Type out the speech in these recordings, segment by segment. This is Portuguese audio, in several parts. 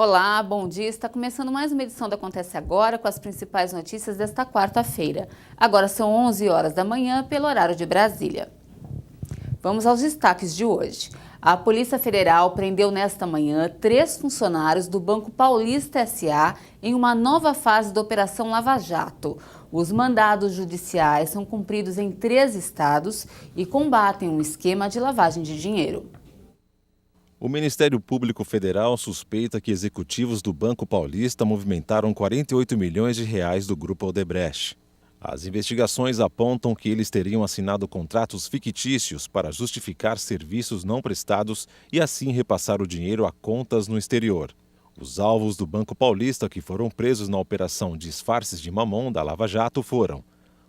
Olá, bom dia. Está começando mais uma edição do Acontece Agora com as principais notícias desta quarta-feira. Agora são 11 horas da manhã pelo horário de Brasília. Vamos aos destaques de hoje. A Polícia Federal prendeu nesta manhã 3 funcionários do Banco Paulista S.A. em uma nova fase da Operação Lava Jato. Os mandados judiciais são cumpridos em 3 estados e combatem um esquema de lavagem de dinheiro. O Ministério Público Federal suspeita que executivos do Banco Paulista movimentaram 48 milhões de reais do Grupo Odebrecht. As investigações apontam que eles teriam assinado contratos fictícios para justificar serviços não prestados e assim repassar o dinheiro a contas no exterior. Os alvos do Banco Paulista que foram presos na Operação Disfarces de Mamon da Lava Jato foram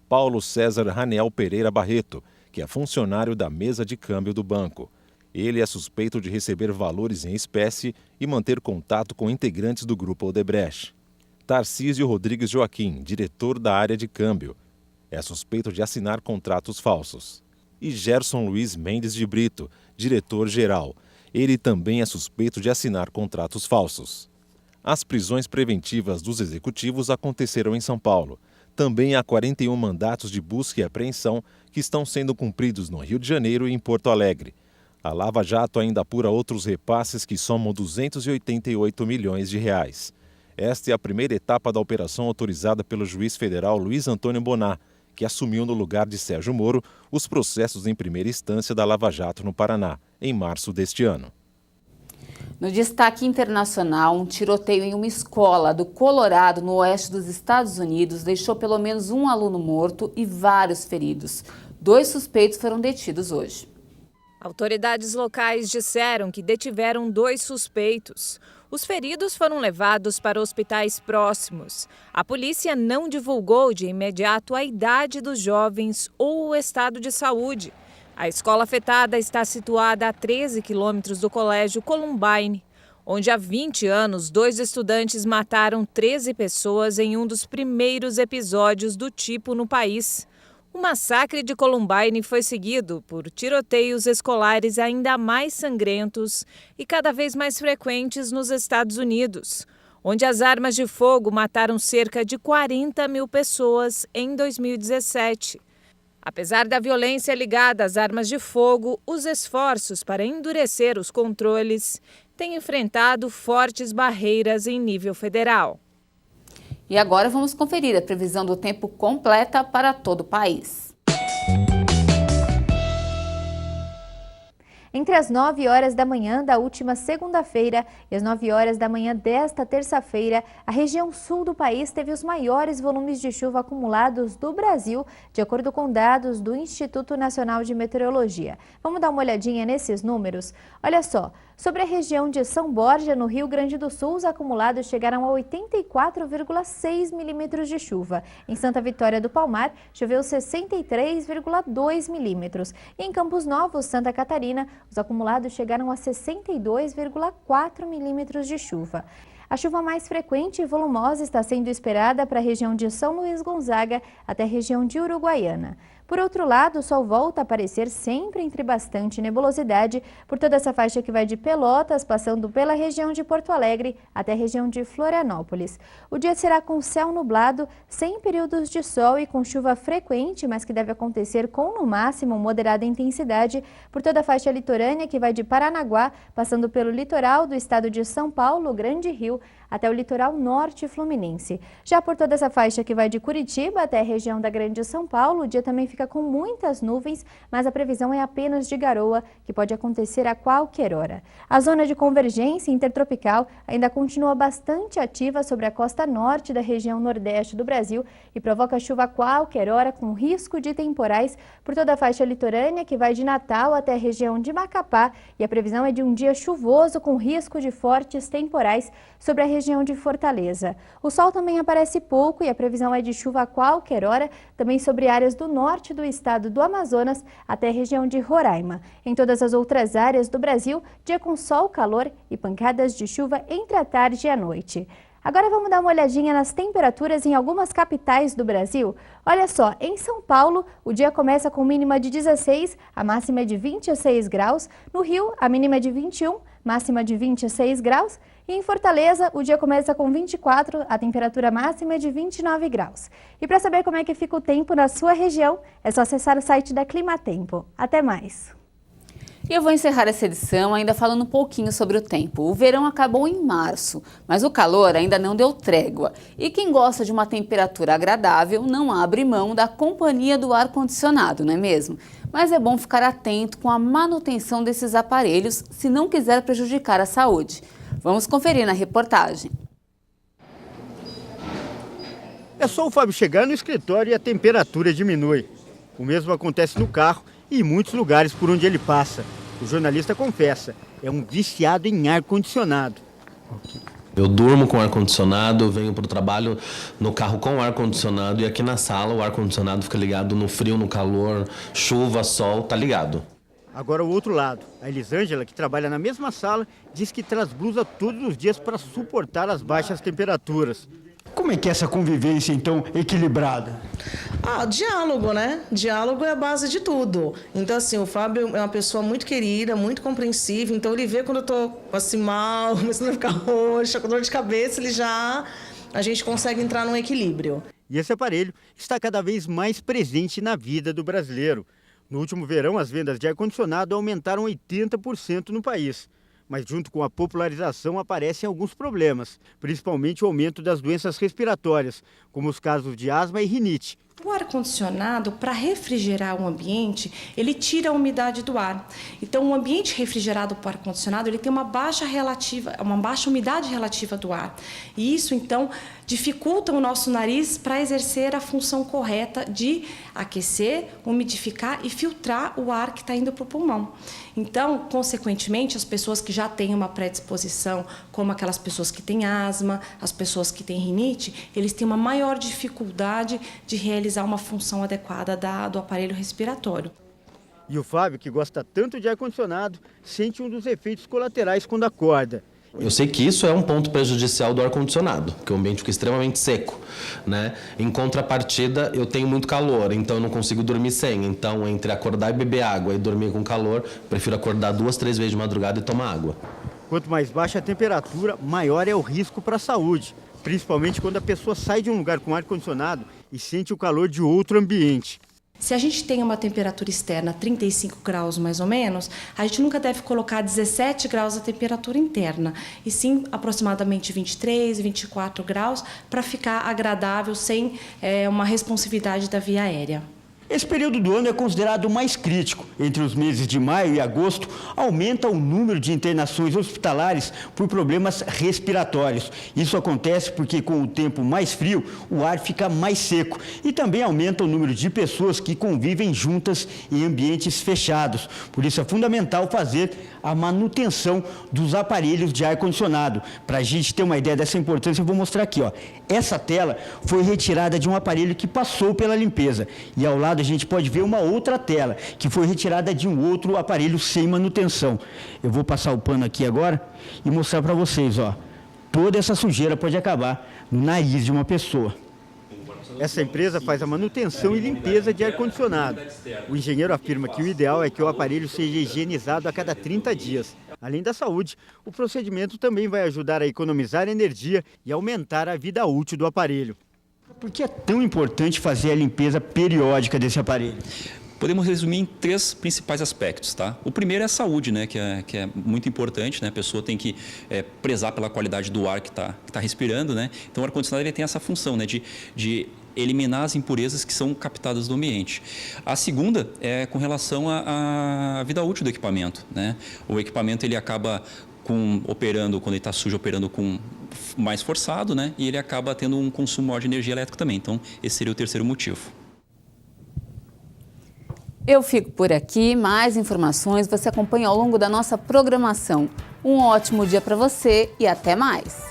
Paulo César Raniel Pereira Barreto, que é funcionário da mesa de câmbio do banco. Ele é suspeito de receber valores em espécie e manter contato com integrantes do Grupo Odebrecht. Tarcísio Rodrigues Joaquim, diretor da área de câmbio, é suspeito de assinar contratos falsos. E Gerson Luiz Mendes de Brito, diretor-geral. Ele também é suspeito de assinar contratos falsos. As prisões preventivas dos executivos aconteceram em São Paulo. Também há 41 mandatos de busca e apreensão que estão sendo cumpridos no Rio de Janeiro e em Porto Alegre. A Lava Jato ainda apura outros repasses que somam 288 milhões de reais. Esta é a primeira etapa da operação autorizada pelo juiz federal Luiz Antônio Bonar, que assumiu no lugar de Sérgio Moro os processos em primeira instância da Lava Jato no Paraná, em março deste ano. No destaque internacional, um tiroteio em uma escola do Colorado, no oeste dos Estados Unidos, deixou pelo menos um aluno morto e vários feridos. 2 suspeitos foram detidos hoje. Autoridades locais disseram que detiveram 2 suspeitos. Os feridos foram levados para hospitais próximos. A polícia não divulgou de imediato a idade dos jovens ou o estado de saúde. A escola afetada está situada a 13 quilômetros do Colégio Columbine, onde há 20 anos 2 estudantes mataram 13 pessoas em um dos primeiros episódios do tipo no país. O massacre de Columbine foi seguido por tiroteios escolares ainda mais sangrentos e cada vez mais frequentes nos Estados Unidos, onde as armas de fogo mataram cerca de 40 mil pessoas em 2017. Apesar da violência ligada às armas de fogo, os esforços para endurecer os controles têm enfrentado fortes barreiras em nível federal. E agora vamos conferir a previsão do tempo completa para todo o país. Entre as 9 horas da manhã da última segunda-feira e as 9 horas da manhã desta terça-feira, a região sul do país teve os maiores volumes de chuva acumulados do Brasil, de acordo com dados do Instituto Nacional de Meteorologia. Vamos dar uma olhadinha nesses números? Olha só, sobre a região de São Borja, no Rio Grande do Sul, os acumulados chegaram a 84,6 milímetros de chuva. Em Santa Vitória do Palmar, choveu 63,2 milímetros. E em Campos Novos, Santa Catarina, os acumulados chegaram a 62,4 milímetros de chuva. A chuva mais frequente e volumosa está sendo esperada para a região de São Luís Gonzaga até a região de Uruguaiana. Por outro lado, o sol volta a aparecer sempre entre bastante nebulosidade por toda essa faixa que vai de Pelotas, passando pela região de Porto Alegre até a região de Florianópolis. O dia será com céu nublado, sem períodos de sol e com chuva frequente, mas que deve acontecer com, no máximo, moderada intensidade por toda a faixa litorânea que vai de Paranaguá, passando pelo litoral do estado de São Paulo, Grande Rio, até o litoral norte fluminense. Já por toda essa faixa que vai de Curitiba até a região da Grande São Paulo, o dia também fica com muitas nuvens, mas a previsão é apenas de garoa, que pode acontecer a qualquer hora. A zona de convergência intertropical ainda continua bastante ativa sobre a costa norte da região nordeste do Brasil e provoca chuva a qualquer hora, com risco de temporais por toda a faixa litorânea que vai de Natal até a região de Macapá, e a previsão é de um dia chuvoso com risco de fortes temporais sobre a região de Fortaleza. O sol também aparece pouco e a previsão é de chuva a qualquer hora, também sobre áreas do norte do estado do Amazonas até a região de Roraima. Em todas as outras áreas do Brasil, dia com sol, calor e pancadas de chuva entre a tarde e a noite. Agora vamos dar uma olhadinha nas temperaturas em algumas capitais do Brasil. Olha só, em São Paulo, o dia começa com mínima de 16, a máxima é de 26 graus. No Rio, a mínima é de 21, máxima de 26 graus. E em Fortaleza, o dia começa com 24, a temperatura máxima é de 29 graus. E para saber como é que fica o tempo na sua região, é só acessar o site da Climatempo. Até mais! E eu vou encerrar essa edição ainda falando um pouquinho sobre o tempo. O verão acabou em março, mas o calor ainda não deu trégua. E quem gosta de uma temperatura agradável não abre mão da companhia do ar-condicionado, não é mesmo? Mas é bom ficar atento com a manutenção desses aparelhos se não quiser prejudicar a saúde. Vamos conferir na reportagem. É só o Fábio chegar no escritório e a temperatura diminui. O mesmo acontece no carro e em muitos lugares por onde ele passa. O jornalista confessa, é um viciado em ar-condicionado. Eu durmo com ar-condicionado, eu venho para o trabalho no carro com ar-condicionado e aqui na sala o ar-condicionado fica ligado no frio, no calor, chuva, sol, tá ligado. Agora o outro lado. A Elisângela, que trabalha na mesma sala, diz que traz blusa todos os dias para suportar as baixas temperaturas. Como é que é essa convivência, então, equilibrada? Diálogo, né? Diálogo é a base de tudo. Então, assim, o Fábio é uma pessoa muito querida, muito compreensiva. Então, ele vê quando eu tô, assim, mal, começando a ficar roxa, com dor de cabeça, a gente consegue entrar num equilíbrio. E esse aparelho está cada vez mais presente na vida do brasileiro. No último verão, as vendas de ar-condicionado aumentaram 80% no país. Mas junto com a popularização aparecem alguns problemas, principalmente o aumento das doenças respiratórias, como os casos de asma e rinite. O ar-condicionado, para refrigerar o ambiente, ele tira a umidade do ar. Então, o ambiente refrigerado por ar-condicionado, ele tem uma baixa umidade relativa do ar. E isso, então, dificulta o nosso nariz para exercer a função correta de aquecer, umidificar e filtrar o ar que está indo para o pulmão. Então, consequentemente, as pessoas que já têm uma predisposição, como aquelas pessoas que têm asma, as pessoas que têm rinite, eles têm uma maior dificuldade de realizar uma função adequada do aparelho respiratório. E o Fábio, que gosta tanto de ar-condicionado, sente um dos efeitos colaterais quando acorda. Eu sei que isso é um ponto prejudicial do ar-condicionado, porque o ambiente fica extremamente seco, né? Em contrapartida, eu tenho muito calor, então eu não consigo dormir sem. Então, entre acordar e beber água e dormir com calor, prefiro acordar 2, 3 vezes de madrugada e tomar água. Quanto mais baixa a temperatura, maior é o risco para a saúde, principalmente quando a pessoa sai de um lugar com ar-condicionado e sente o calor de outro ambiente. Se a gente tem uma temperatura externa 35 graus mais ou menos, a gente nunca deve colocar 17 graus a temperatura interna, e sim aproximadamente 23, 24 graus para ficar agradável sem uma responsividade da via aérea. Esse período do ano é considerado o mais crítico. Entre os meses de maio e agosto, aumenta o número de internações hospitalares por problemas respiratórios. Isso acontece porque, com o tempo mais frio, o ar fica mais seco e também aumenta o número de pessoas que convivem juntas em ambientes fechados. Por isso é fundamental fazer a manutenção dos aparelhos de ar-condicionado. Para a gente ter uma ideia dessa importância, eu vou mostrar aqui, ó. Essa tela foi retirada de um aparelho que passou pela limpeza e ao lado a gente pode ver uma outra tela que foi retirada de um outro aparelho sem manutenção. Eu vou passar o pano aqui agora e mostrar para vocês, ó. Toda essa sujeira pode acabar no nariz de uma pessoa. Essa empresa faz a manutenção e limpeza de ar-condicionado. O engenheiro afirma que o ideal é que o aparelho seja higienizado a cada 30 dias. Além da saúde, o procedimento também vai ajudar a economizar energia e aumentar a vida útil do aparelho. Por que é tão importante fazer a limpeza periódica desse aparelho? Podemos resumir em 3 principais aspectos, tá? O primeiro é a saúde, né, que é muito importante, né? A pessoa tem que prezar pela qualidade do ar que está respirando, né? Então o ar-condicionado ele tem essa função, né, de eliminar as impurezas que são captadas do ambiente. A segunda é com relação à vida útil do equipamento, né? O equipamento ele acaba operando, quando ele está sujo, operando com mais forçado, né? E ele acaba tendo um consumo maior de energia elétrica também. Então esse seria o terceiro motivo. Eu fico por aqui. Mais informações você acompanha ao longo da nossa programação. Um ótimo dia para você e até mais!